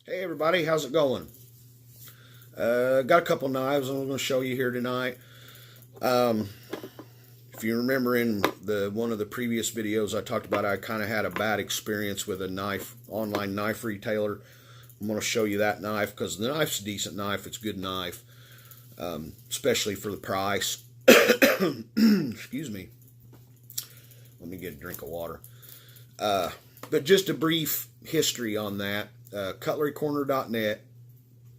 Hey everybody, how's it going? Got a couple knives I'm going to show you here tonight. If you remember in one of the previous videos I talked about, I kind of had a bad experience with a online knife retailer. I'm going to show you that knife because the knife's a decent knife. It's a good knife, especially for the price. Excuse me. Let me get a drink of water. But just a brief history on that. Cutlerycorner.net.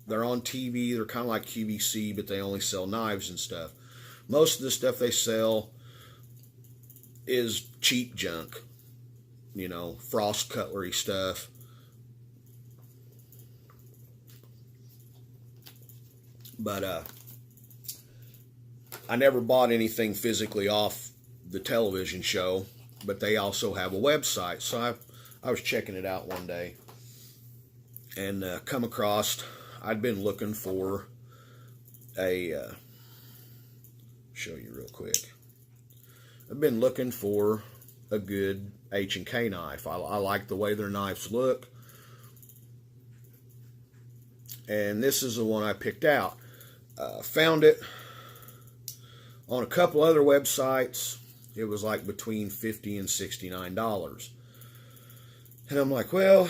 They're on TV. They're kind of like QVC, but they only sell knives and stuff. Most of the stuff they sell is cheap junk. You know, Frost cutlery stuff. But I never bought anything physically off the television show, but they also have a website. So I was checking it out one day and come across, I'd been looking for show you real quick. I've been looking for a good H&K knife. I like the way their knives look. And this is the one I picked out. Found it on a couple other websites. It was like between $50 and $69. And I'm like, well,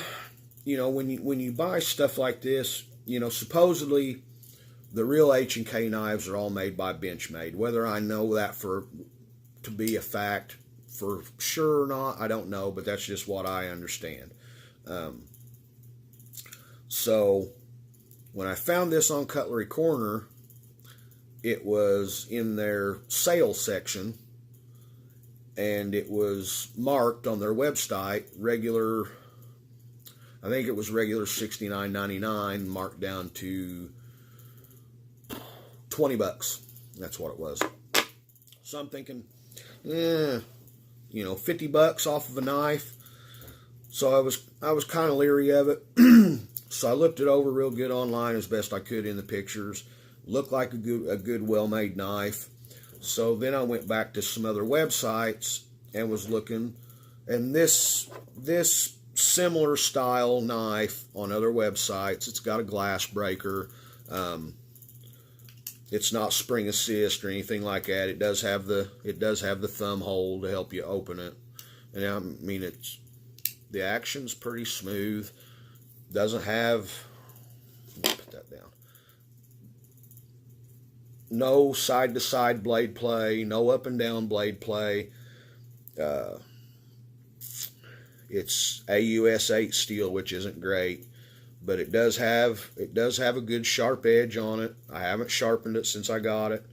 you know, when you buy stuff like this, you know, supposedly the real H&K knives are all made by benchmade. Whether I know that to be a fact for sure or not, I don't know, but that's just what I understand. So when I found this on Cutlery Corner, it was in their sales section, and it was marked on their website regular. I think it was regular $69.99, marked down to $20. That's what it was. So I'm thinking, you know, $50 off of a knife. So I was kind of leery of it. So I looked it over real good online as best I could in the pictures. Looked like a good well-made knife. So then I went back to some other websites and was looking, and this similar style knife on other websites. It's got a glass breaker. It's not spring assist or anything like that. It does have the thumb hole to help you open it. And I mean, the action's pretty smooth. Doesn't have, put that down. No side to side blade play, no up and down blade play. It's AUS 8 steel, which isn't great, but it does have a good sharp edge on it. I haven't sharpened it since I got it.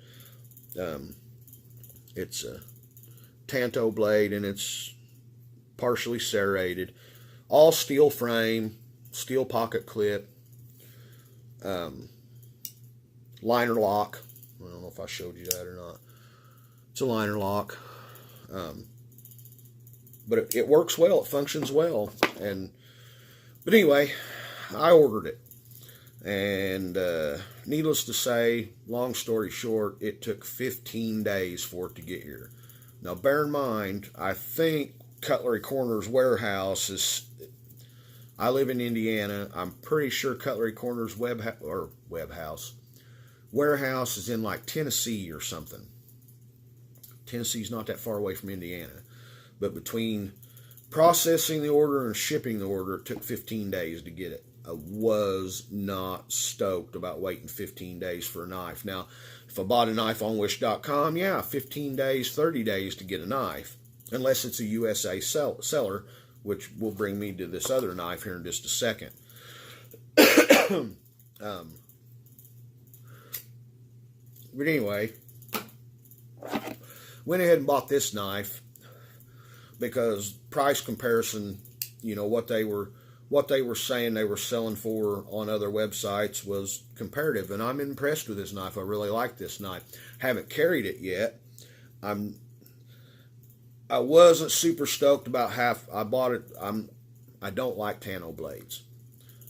It's a Tanto blade, and it's partially serrated. All steel frame, steel pocket clip, liner lock. I don't know if I showed you that or not. It's a liner lock. But it works well. It functions well. But anyway, I ordered it. And needless to say, long story short, it took 15 days for it to get here. Now, bear in mind, I think Cutlery Corner's warehouse is... I live in Indiana. I'm pretty sure Cutlery Corner's warehouse is in like Tennessee or something. Tennessee's not that far away from Indiana. But between processing the order and shipping the order, it took 15 days to get it. I was not stoked about waiting 15 days for a knife. Now, if I bought a knife on Wish.com, yeah, 15 days, 30 days to get a knife. Unless it's a USA seller, which will bring me to this other knife here in just a second. But anyway, went ahead and bought this knife because price comparison, you know, what they were saying they were selling for on other websites was comparative, and I'm impressed with this knife. I really like this knife. Haven't carried it yet. I wasn't super stoked about I bought it. I don't like Tanto blades.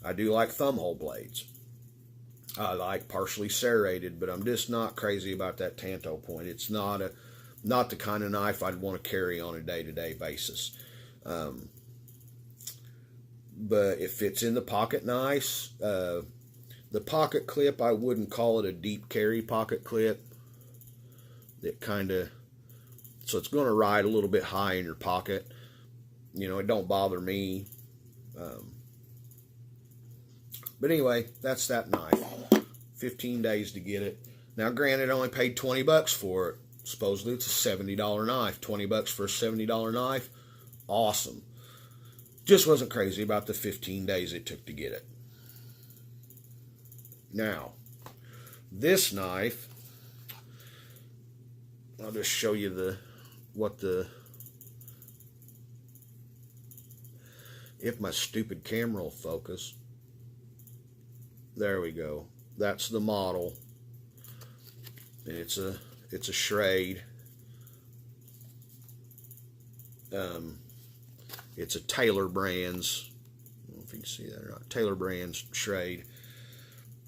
I do like thumb hole blades. I like partially serrated, but I'm just not crazy about that Tanto point. It's not the kind of knife I'd want to carry on a day-to-day basis. but it fits in the pocket nice. The pocket clip, I wouldn't call it a deep carry pocket clip. It kind of, so it's going to ride a little bit high in your pocket. You know, it don't bother me. But anyway, that's that knife. 15 days to get it. Now, granted, I only paid 20 bucks for it. Supposedly, it's a $70 knife. 20 bucks for a $70 knife. Awesome. Just wasn't crazy about the 15 days it took to get it. Now, this knife, I'll just show you if my stupid camera will focus. There we go. That's the model. And it's a Schrade. It's a Taylor Brands. I don't know if you can see that or not. Taylor Brands Schrade.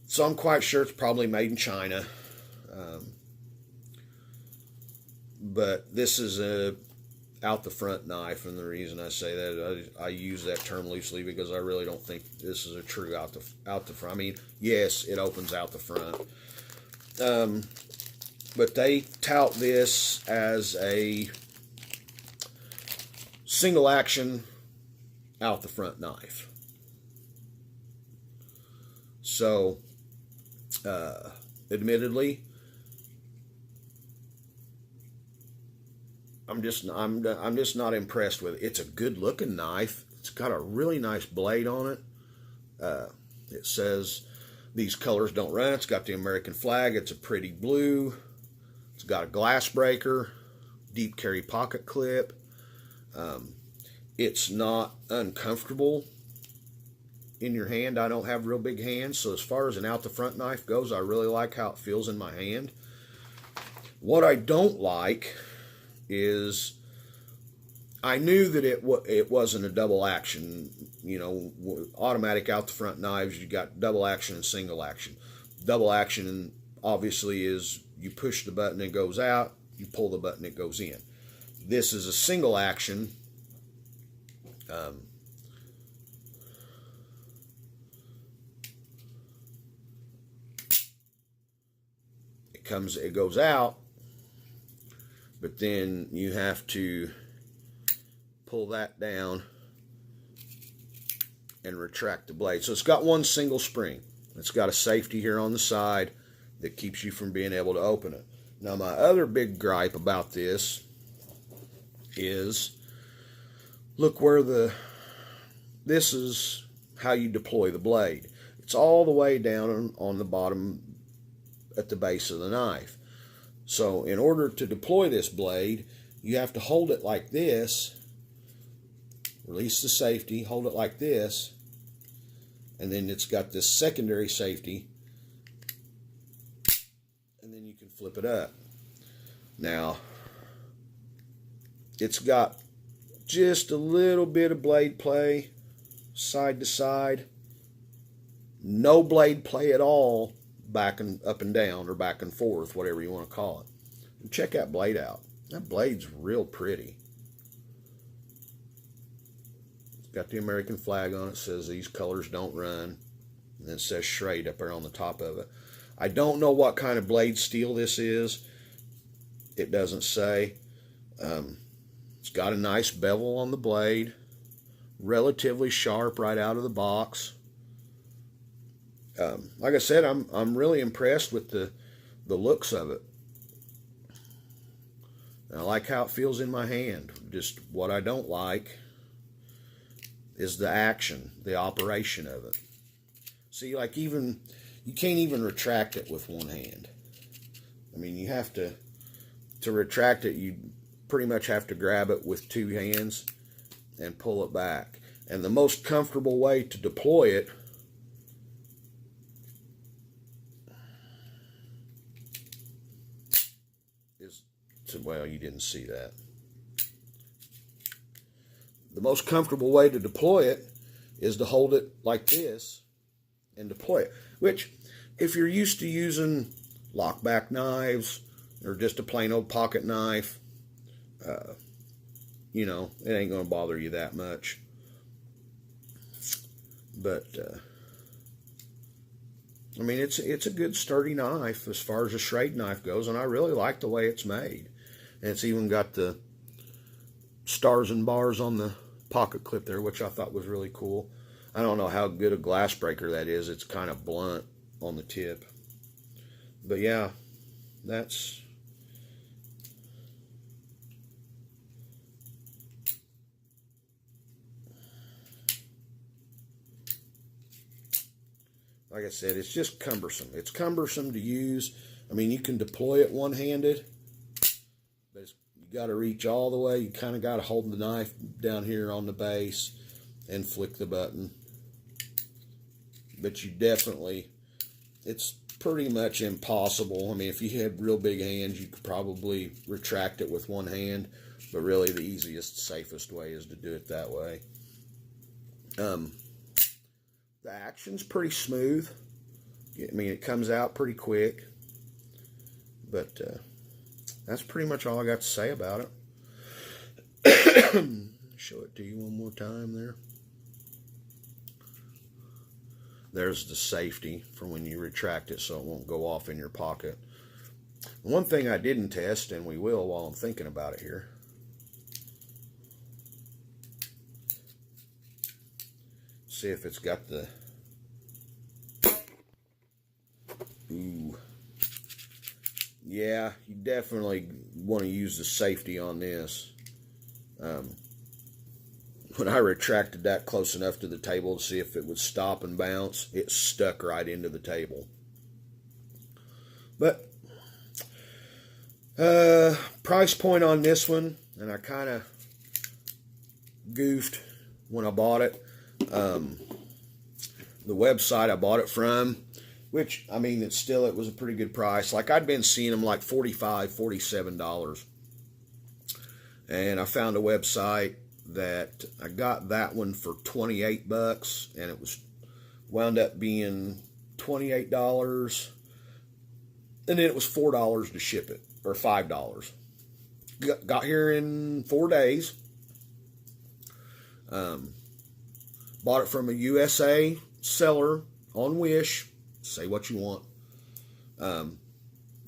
So I'm quite sure it's probably made in China. But this is a out the front knife, and the reason I say that, I use that term loosely because I really don't think this is a true out the front. I mean, yes, it opens out the front. But they tout this as a single action out the front knife. So, admittedly, I'm just not impressed with it. It's a good looking knife. It's got a really nice blade on it. It says these colors don't run. It's got the American flag. It's a pretty blue. It's got a glass breaker, deep carry pocket clip. It's not uncomfortable in your hand. I don't have real big hands, so as far as an out the front knife goes, I really like how it feels in my hand. What I don't like is, I knew that it wasn't a double action. You know, automatic out the front knives, you got double action and single action. Double action obviously is you push the button, it goes out, you pull the button, it goes in. This is a single action. It goes out, but then you have to pull that down and retract the blade. So it's got one single spring. It's got a safety here on the side that keeps you from being able to open it. Now, my other big gripe about this is, look where this is how you deploy the blade. It's all the way down on the bottom at the base of the knife. So in order to deploy this blade, you have to hold it like this, release the safety, hold it like this, and then it's got this secondary safety, and then you can flip it up. Now, it's got just a little bit of blade play side to side, no blade play at all back and up and down, or back and forth, whatever you want to call it. And check that blade out. That blade's real pretty. It's got the American flag on it. Says these colors don't run, and then it says Schrade up there on the top of it. I don't know what kind of blade steel this is. It doesn't say. It's got a nice bevel on the blade, relatively sharp right out of the box. Like I said, I'm really impressed with the looks of it. And I like how it feels in my hand. Just what I don't like is the action, the operation of it. See, like you can't even retract it with one hand. I mean, you have to retract it, you pretty much have to grab it with two hands and pull it back. And the most comfortable way to deploy it is to, well, you didn't see that. The most comfortable way to deploy it is to hold it like this and deploy it. Which, if you're used to using lockback knives or just a plain old pocket knife, you know, it ain't going to bother you that much. But I mean, it's a good sturdy knife as far as a Schrade knife goes, and I really like the way it's made. And it's even got the stars and bars on the pocket clip there, which I thought was really cool. I don't know how good a glass breaker that is. It's kind of blunt on the tip. But yeah, that's... like I said, it's just cumbersome. It's cumbersome to use. I mean, you can deploy it one-handed, but you got to reach all the way. You kind of got to hold the knife down here on the base and flick the button. But you definitely, it's pretty much impossible. I mean, if you had real big hands, you could probably retract it with one hand, but really the easiest, safest way is to do it that way. The action's pretty smooth. I mean, it comes out pretty quick, but that's pretty much all I got to say about it. Show it to you one more time there. There's the safety for when you retract it so it won't go off in your pocket. One thing I didn't test, and we will while I'm thinking about it here. See if it's got the... Ooh. Yeah, you definitely want to use the safety on this. When I retracted that close enough to the table to see if it would stop and bounce, it stuck right into the table. But price point on this one, and I kind of goofed when I bought it. The website I bought it from, which, I mean, it was a pretty good price. Like, I'd been seeing them like $45, $47. And I found a website that I got that one for 28 bucks, and it was wound up being $28, and then it was $4 to ship it, or $5. Got here in 4 days. Bought it from a USA seller on Wish. Say what you want.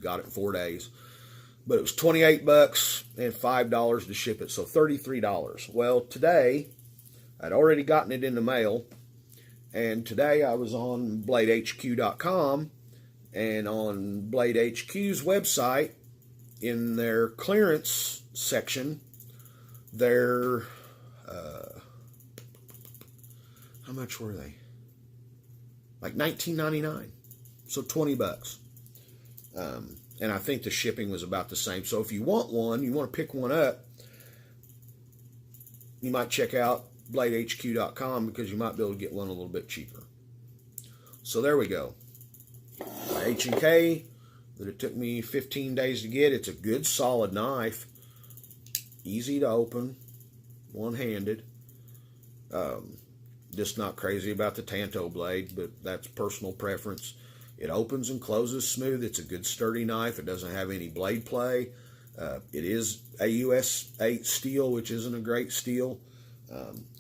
Got it in 4 days. But it was 28 bucks and $5 to ship it, so $33. Well, today, I'd already gotten it in the mail, and today I was on BladeHQ.com, and on BladeHQ's website, in their clearance section, their, how much were they? Like $19.99, so 20 bucks. And I think the shipping was about the same. So if you want one, you want to pick one up, you might check out BladeHQ.com because you might be able to get one a little bit cheaper. So there we go. H&K, that it took me 15 days to get. It's a good solid knife. Easy to open. One-handed. Just not crazy about the Tanto blade, but that's personal preference. It opens and closes smooth. It's a good sturdy knife. It doesn't have any blade play. It is AUS 8 steel, which isn't a great steel.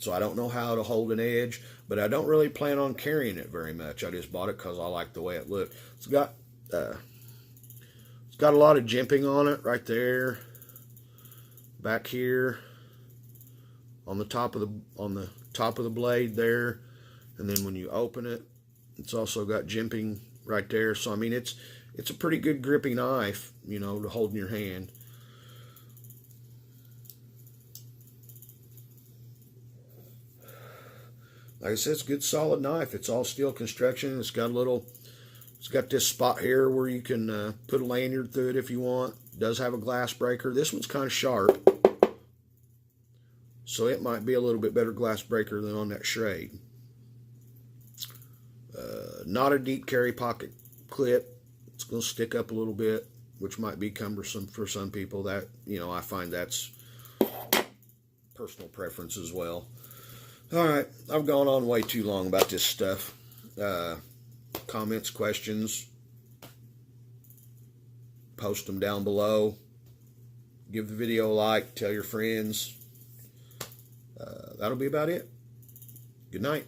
So I don't know how to hold an edge, but I don't really plan on carrying it very much. I just bought it because I like the way it looked. It's got a lot of jimping on it right there, back here, on the top of the blade there, and then when you open it, it's also got jimping right there. So I mean, it's a pretty good grippy knife, you know, to hold in your hand. Like I said, it's a good solid knife. It's all steel construction. It's got this spot here where you can put a lanyard through it if you want. It does have a glass breaker. This one's kind of sharp, so it might be a little bit better glass breaker than on that Schrade. Not a deep carry pocket clip. It's going to stick up a little bit, which might be cumbersome for some people. That, you know, I find that's personal preference as well. All right, I've gone on way too long about this stuff. Comments, questions, post them down below. Give the video a like, tell your friends. That'll be about it. Good night.